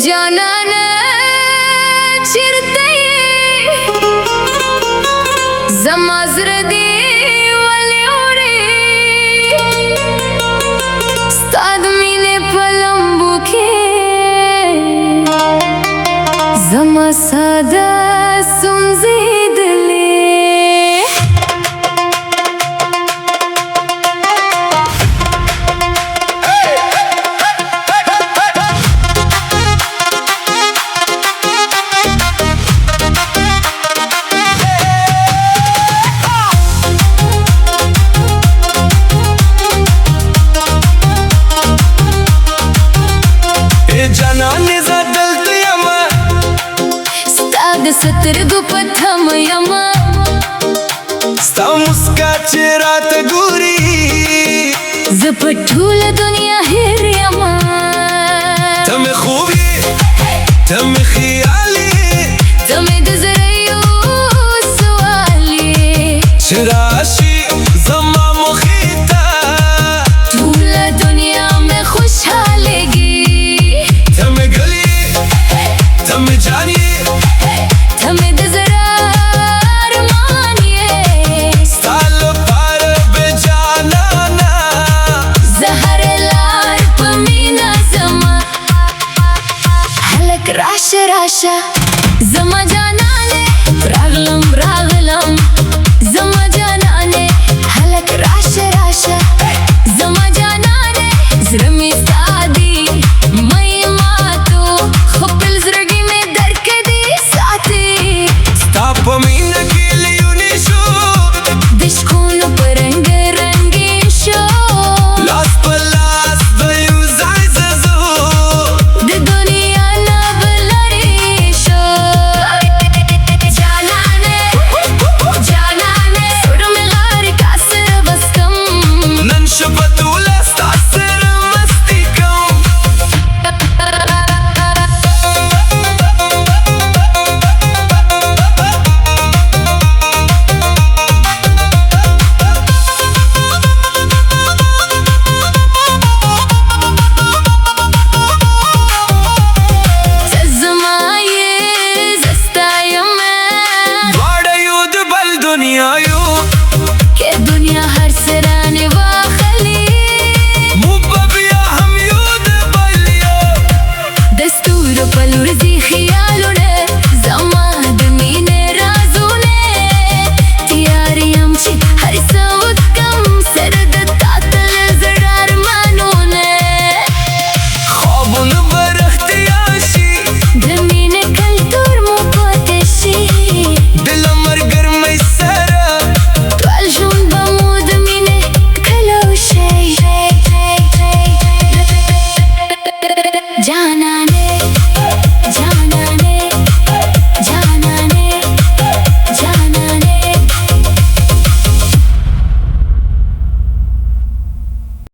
جانان چیرته زما زړه دی ولې اورې ستا د مینې په لمبو کې زما ساده سوځېدلې سترګو په تم یما ستا مسکا چې راته ګوري زه په ټوله دنیا هېر یما ته مې خوب یې ته مې خیال یې ته مې د زړه یو سوال یې چې راشي زما مخې ته ټوله دنیا مې خوشحالېږي ته مې ګل یې ته مې جان یې تمه د زړه ارمان یې ستا لپاره بې جانانه زه هره لار په مینه ځمه هلک راشه راشه زما جانانې راغلم